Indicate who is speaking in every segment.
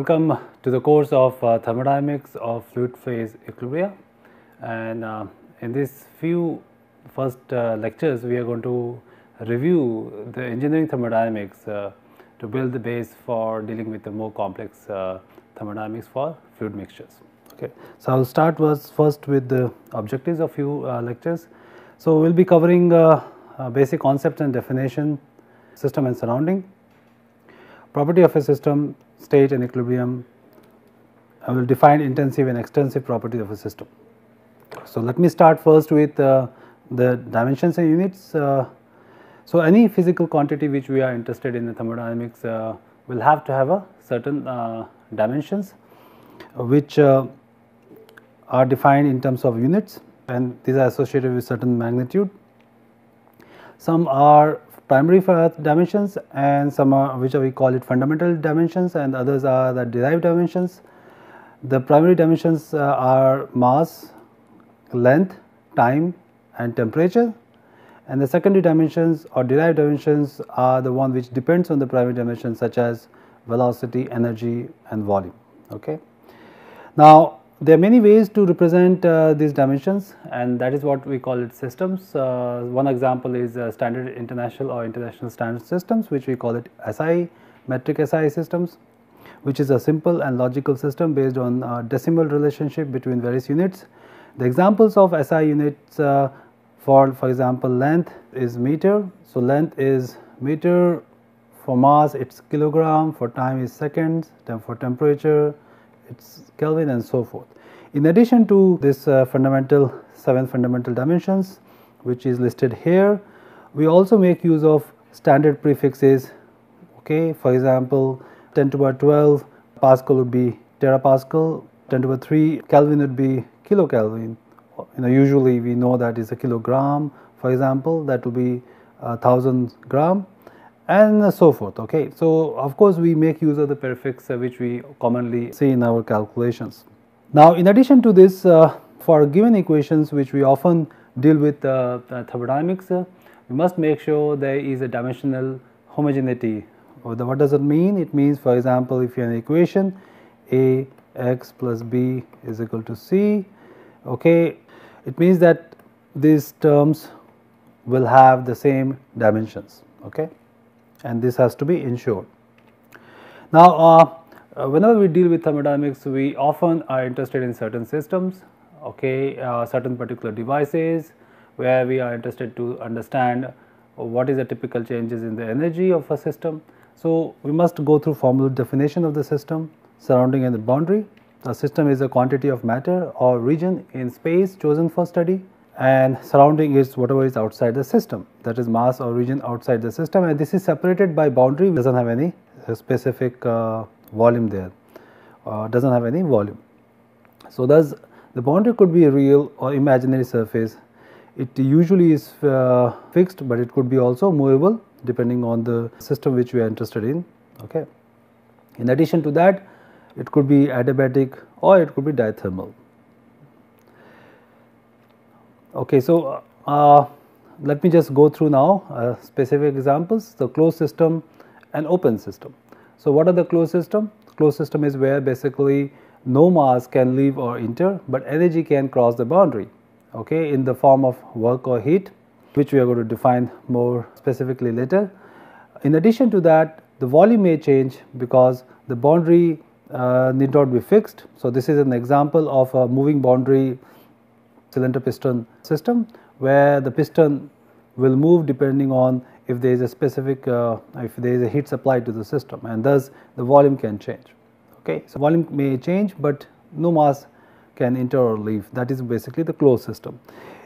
Speaker 1: Welcome to the course of Thermodynamics of Fluid Phase Equilibria, and in these few first lectures we are going to review the engineering thermodynamics to build the base for dealing with the more complex thermodynamics for fluid mixtures. Okay. So, I will start first with the objectives of few lectures. So, we will be covering basic concepts and definition, system and surrounding, property of a system, state and equilibrium. I will define intensive and extensive properties of a system. So, let me start first with the dimensions and units. So, any physical quantity which we are interested in thermodynamics will have to have a certain dimensions which are defined in terms of units, and these are associated with certain magnitude. Some are primary dimensions and some are which we call it fundamental dimensions, and others are the derived dimensions. The primary dimensions are mass, length, time and temperature, and the secondary dimensions or derived dimensions are the one which depends on the primary dimensions, such as velocity, energy and volume. Okay. Now, there are many ways to represent these dimensions, and that is what we call it systems. One example is standard international or international standard systems, which we call it SI, metric SI systems, which is a simple and logical system based on decimal relationship between various units. The examples of SI units for example, length is meter. So, length is meter, for mass it is kilogram, for time is seconds, for temperature it's Kelvin and so forth. In addition to this fundamental 7 fundamental dimensions which is listed here, we also make use of standard prefixes. Okay. For example, 10 to the power 12 Pascal would be terapascal, 10 to the power 3 Kelvin would be kilokelvin. Usually we know that is a kilogram, for example, that will be 1000 gram and so forth. Okay. So, of course, we make use of the prefix which we commonly see in our calculations. Now, in addition to this, for given equations which we often deal with thermodynamics, we must make sure there is a dimensional homogeneity. What does it mean? It means, for example, if you have an equation A x plus b is equal to c, okay, it means that these terms will have the same dimensions. Okay. And this has to be ensured. Now, whenever we deal with thermodynamics, we often are interested in certain systems, okay, certain particular devices where we are interested to understand what is the typical changes in the energy of a system. So, we must go through formal definition of the system, surrounding and the boundary. The system is a quantity of matter or region in space chosen for study, and surrounding is whatever is outside the system, that is mass or region outside the system, and this is separated by boundary, does not have any specific volume there, does not have any volume. So, thus the boundary could be a real or imaginary surface. It usually is fixed, but it could be also movable depending on the system which we are interested in. Okay. In addition to that, it could be adiabatic or it could be diathermal. Okay. So, let me just go through now specific examples, the closed system and open system. So, what are the closed system? Closed system is where basically no mass can leave or enter, but energy can cross the boundary, okay, in the form of work or heat, which we are going to define more specifically later. In addition to that, the volume may change because the boundary need not be fixed. So, this is an example of a moving boundary cylinder piston system, where the piston will move depending on if there is a specific if there is a heat supplied to the system, and thus the volume can change. Okay. So, volume may change, but no mass can enter or leave. That is basically the closed system.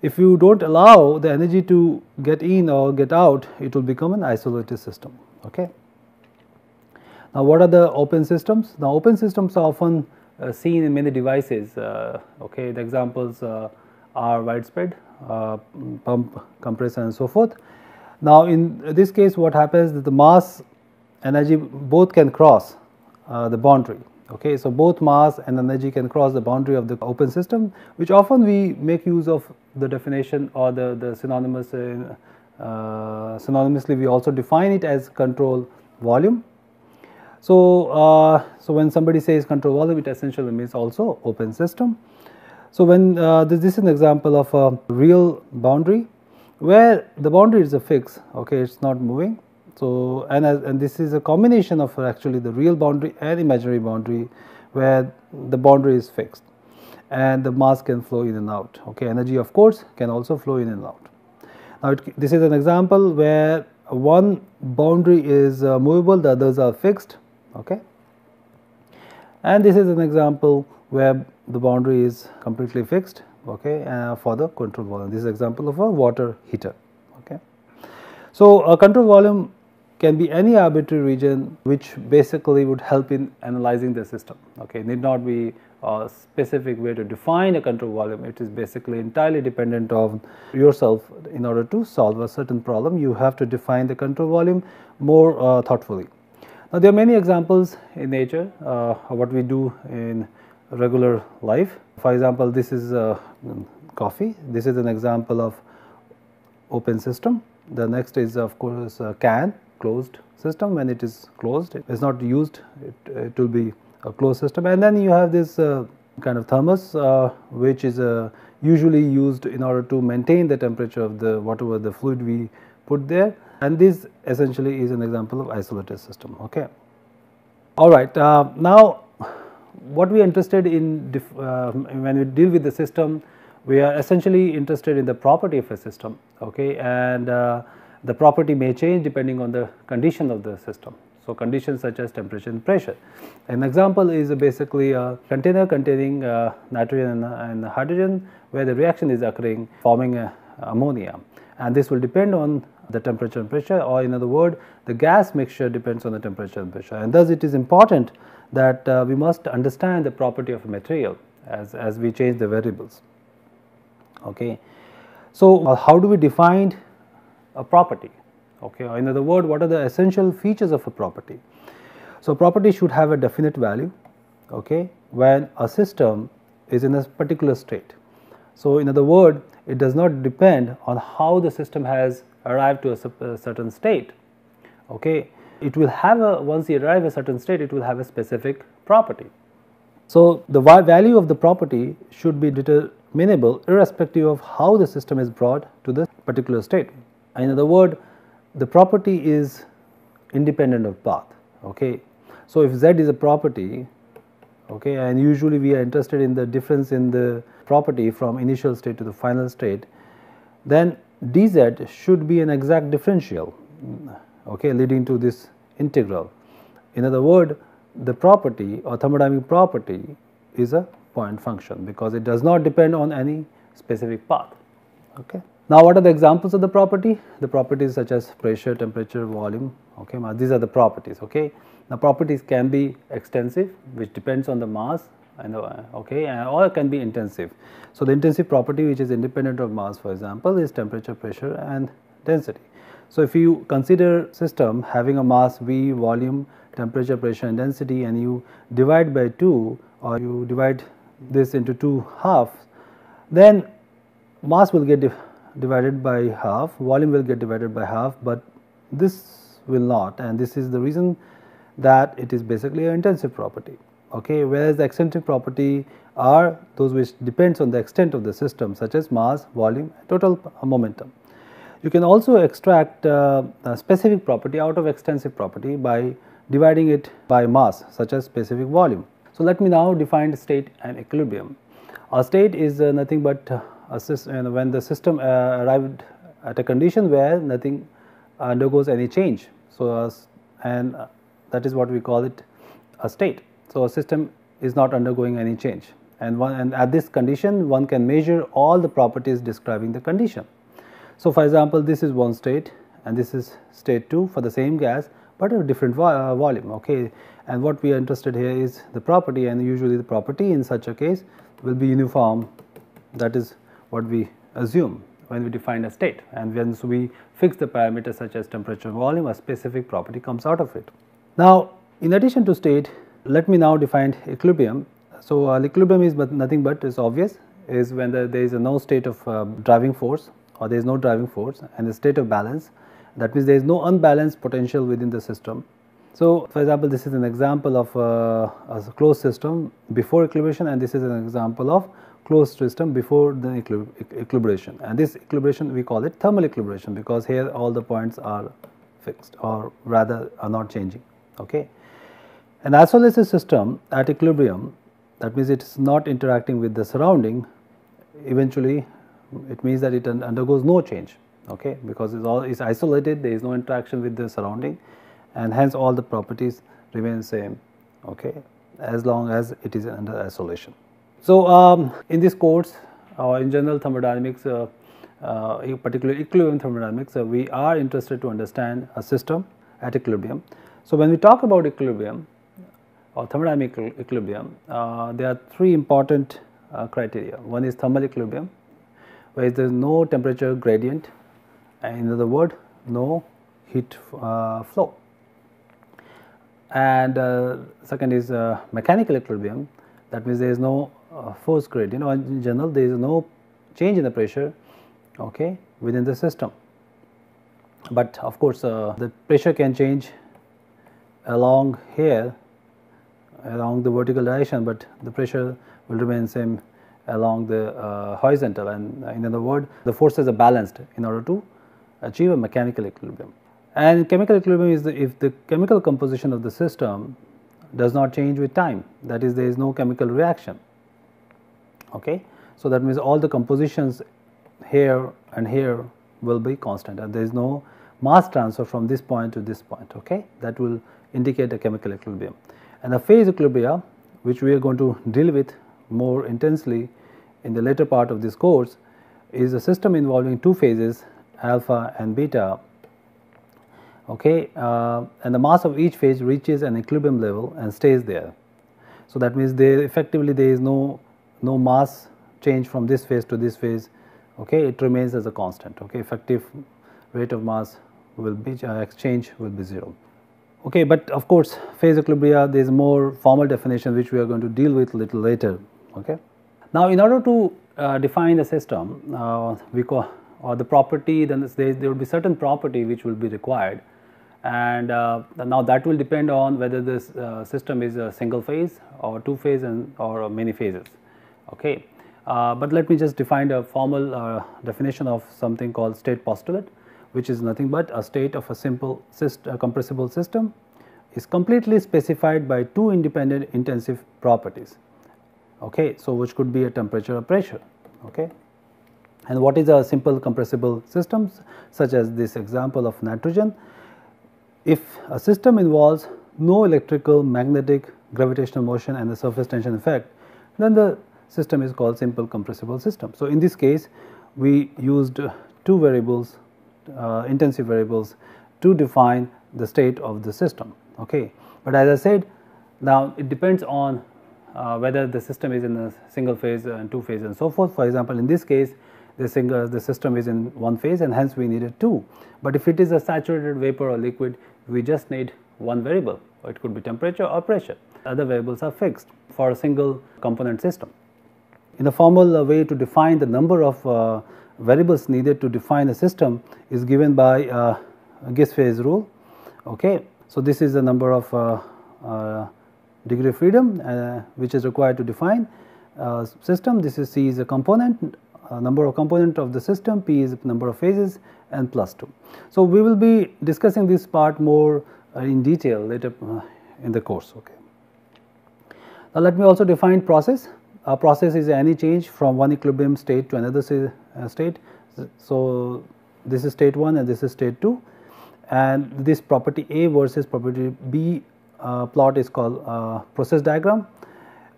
Speaker 1: If you do not allow the energy to get in or get out, it will become an isolated system. Okay. Now, what are the open systems? Now, open systems are often seen in many devices. Okay. The examples are widespread, pump, compressor and so forth. Now, in this case what happens is the mass, energy both can cross the boundary. Okay. So, both mass and energy can cross the boundary of the open system, which often we make use of the definition or the synonymous synonymously we also define it as control volume. So when somebody says control volume, it essentially means also open system. So when this is an example of a real boundary where the boundary is a fix, okay, it's not moving. So and this is a combination of actually the real boundary and imaginary boundary where the boundary is fixed and the mass can flow in and out. Okay, energy of course can also flow in and out. Now this is an example where one boundary is movable, the others are fixed. Okay, and this is an example where the boundary is completely fixed, okay, for the control volume. This is an example of a water heater. Okay, so a control volume can be any arbitrary region which basically would help in analyzing the system. Okay, it need not be a specific way to define a control volume. It is basically entirely dependent on yourself. In order to solve a certain problem, you have to define the control volume more thoughtfully. Now there are many examples in nature what we do in regular life. For example, this is coffee. This is an example of open system. The next is of course a can, closed system. When it is closed, it is not used, it will be a closed system. And then you have this kind of thermos which is usually used in order to maintain the temperature of the whatever the fluid we put there, and this essentially is an example of isolated system. Okay. All right, now what we are interested in when we deal with the system, we are essentially interested in the property of a system. Okay, and the property may change depending on the condition of the system. So conditions such as temperature and pressure. An example is basically a container containing nitrogen and hydrogen where the reaction is occurring forming ammonia, and this will depend on the temperature and pressure, or in other words the gas mixture depends on the temperature and pressure, and thus it is important that we must understand the property of a material as we change the variables. Okay. So how do we define a property? Okay, or in other words, what are the essential features of a property? So property should have a definite value, okay, when a system is in a particular state. So in other words, it does not depend on how the system has arrived to a certain state. Okay, it will have a, once you arrive at a certain state, it will have a specific property. So the value of the property should be determinable irrespective of how the system is brought to the particular state. In other words, the property is independent of path. Okay, so if Z is a property, okay, and usually we are interested in the difference in the property from initial state to the final state, then dz should be an exact differential, okay, leading to this integral. In other words, the property or thermodynamic property is a point function because it does not depend on any specific path. Okay. Now what are the examples of the property? The properties such as pressure, temperature, volume. Okay, these are the properties. Okay. Now properties can be extensive, which depends on the mass, and okay, or it can be intensive. So the intensive property, which is independent of mass, for example, is temperature, pressure, and density. So if you consider system having a mass V, volume, temperature, pressure, and density, and you divide by 2, or you divide this into 2 halves, then mass will get divided by half, volume will get divided by half, but this will not, and this is the reason that it is basically an intensive property. Okay, whereas the extensive property are those which depends on the extent of the system, such as mass, volume, total momentum. You can also extract a specific property out of extensive property by dividing it by mass, such as specific volume. So let me now define state and equilibrium. A state is nothing but when the system arrived at a condition where nothing undergoes any change. So and that is what we call it a state. So a system is not undergoing any change, and at this condition one can measure all the properties describing the condition. So for example, this is one state and this is state 2 for the same gas but a different volume. Okay, and what we are interested here is the property, and usually the property in such a case will be uniform. That is what we assume when we define a state, and once we fix the parameters such as temperature, volume, a specific property comes out of it. Now in addition to state, let me now define equilibrium. So equilibrium is nothing but, is obvious, is when there is no state of driving force, or there is no driving force, and a state of balance. That means there is no unbalanced potential within the system. So, for example, this is an example of a closed system before equilibration, and this is an example of closed system before the equilibration, and this equilibration we call it thermal equilibration, because here all the points are fixed, or rather are not changing. Okay. An isolysis system at equilibrium, that means it is not interacting with the surrounding, eventually it means that it undergoes no change, okay, because it's isolated, there is no interaction with the surrounding, and hence all the properties remain same, okay, as long as it is under isolation. So, in this course in general thermodynamics, particularly equilibrium thermodynamics, we are interested to understand a system at equilibrium. So, when we talk about equilibrium or thermodynamic equilibrium, there are three important criteria. One is thermal equilibrium, where there is no temperature gradient, and in other words no heat flow. And second is mechanical equilibrium, that means there is no force gradient, or in general there is no change in the pressure, okay, within the system. But of course, the pressure can change along here, along the vertical direction, but the pressure will remain same along the horizontal, and in other words the forces are balanced in order to achieve a mechanical equilibrium. And chemical equilibrium is if the chemical composition of the system does not change with time, that is, there is no chemical reaction. Okay. So, that means all the compositions here and here will be constant, and there is no mass transfer from this point to this point, okay. That will indicate a chemical equilibrium. And the phase equilibria, which we are going to deal with more intensely in the later part of this course, is a system involving two phases, alpha and beta, okay, and the mass of each phase reaches an equilibrium level and stays there. So, that means there effectively there is no mass change from this phase to this phase, okay, it remains as a constant, okay, effective rate of mass will be exchange will be 0. Okay, but of course, phase equilibria, there is more formal definition which we are going to deal with little later. Okay. Now, in order to define the system, we call or the property, then there will be certain property which will be required, and now that will depend on whether this system is a single phase or two phase or many phases. Okay. But let me just define a formal definition of something called state postulate, which is nothing but a state of a simple compressible system is completely specified by two independent intensive properties, okay. So, which could be a temperature or pressure, okay. And what is a simple compressible system, such as this example of nitrogen? If a system involves no electrical, magnetic, gravitational motion and the surface tension effect, then the system is called simple compressible system. So, in this case we used two variables, intensive variables, to define the state of the system, okay. But as I said, now it depends on whether the system is in a single phase and two phase and so forth. For example, in this case the system is in one phase and hence we needed two, but if it is a saturated vapor or liquid, we just need one variable, it could be temperature or pressure, other variables are fixed for a single component system. In a formal way to define the number of variables needed to define a system is given by Gibbs phase rule, okay. So, this is the number of degree of freedom which is required to define system. This is C is a component, number of component of the system, P is number of phases, and plus 2. So, we will be discussing this part more in detail later in the course. Okay. Now, let me also define process. A process is any change from one equilibrium state to another state. So, this is state 1 and this is state 2, and this property A versus property B plot is called process diagram,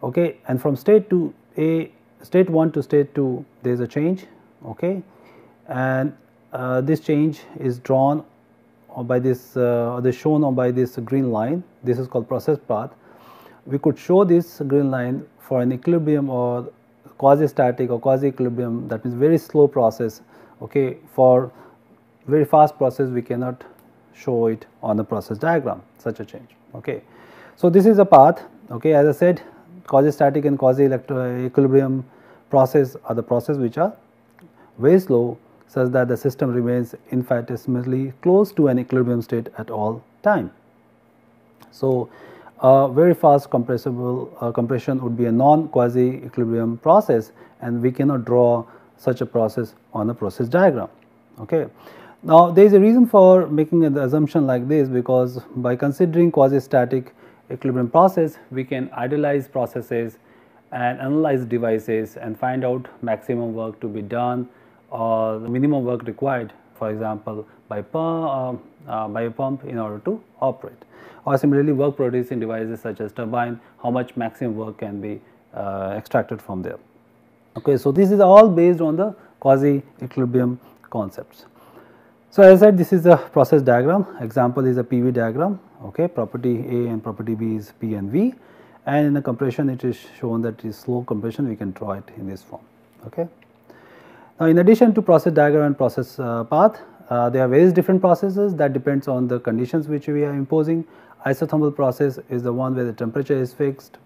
Speaker 1: okay. And from state to A, state 1 to state 2, there is a change, okay, and this change is drawn by this shown by this green line. This is called process path. We could show this green line for an equilibrium or quasi static or quasi equilibrium, that means very slow process, okay. For very fast process we cannot show it on the process diagram, such a change, okay. So, this is a path, okay. As I said, quasi static and quasi equilibrium process are the process which are very slow, such that the system remains infinitesimally close to an equilibrium state at all time. So, very fast compressible compression would be a non-quasi equilibrium process, and we cannot draw such a process on a process diagram. Okay. Now, there is a reason for making an assumption like this, because by considering quasi-static equilibrium process, we can idealize processes and analyze devices and find out maximum work to be done or the minimum work required, for example, by a pump in order to operate, or similarly work producing devices such as turbine, how much maximum work can be extracted from there. Okay, so this is all based on the quasi equilibrium concepts. So, as I said, this is a process diagram. Example is a PV diagram. Okay, property A and property B is P and V, and in the compression it is shown that it is slow compression. We can draw it in this form. Okay. Now, in addition to process diagram and process path, there are various different processes that depends on the conditions which we are imposing. Isothermal process is the one where the temperature is fixed.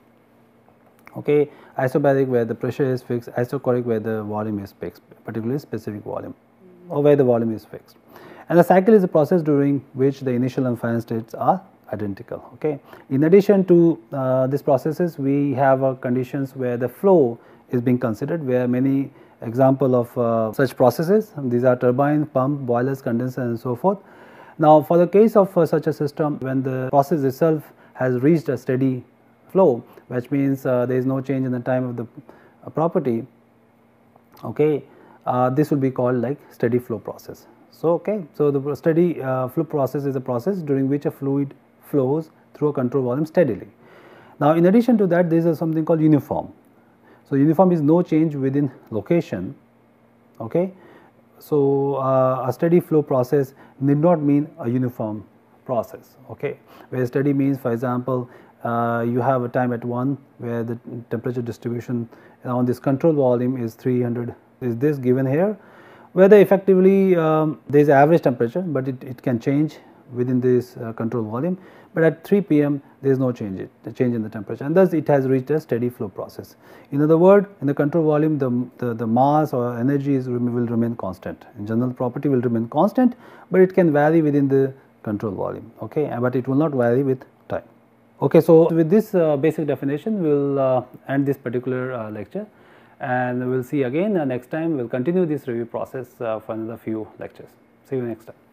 Speaker 1: Okay, isobaric where the pressure is fixed, isochoric where the volume is fixed, particularly specific volume, or where the volume is fixed. And the cycle is a process during which the initial and final states are identical. Okay. In addition to these processes, we have conditions where the flow is being considered, where many example of such processes, these are turbine, pump, boilers, condenser and so forth. Now, for the case of such a system, when the process itself has reached a steady flow, which means there is no change in the time of the property, okay, this will be called like steady flow process. So, okay, so the steady flow process is a process during which a fluid flows through a control volume steadily. Now, in addition to that, there is something called uniform. So, uniform is no change within location. Okay. So, a steady flow process need not mean a uniform process. Okay. Where steady means, for example, you have a time at 1 where the temperature distribution on this control volume is 300, is this given here, whether effectively there is average temperature, but it can change within this control volume, but at 3 p.m. there is no change in the temperature, and thus it has reached a steady flow process. In other words, in the control volume, the mass or energy will remain constant. In general, property will remain constant, but it can vary within the control volume. Okay, but it will not vary with time. Okay, so with this basic definition, we will end this particular lecture, and we will see again next time. We will continue this review process for another few lectures. See you next time.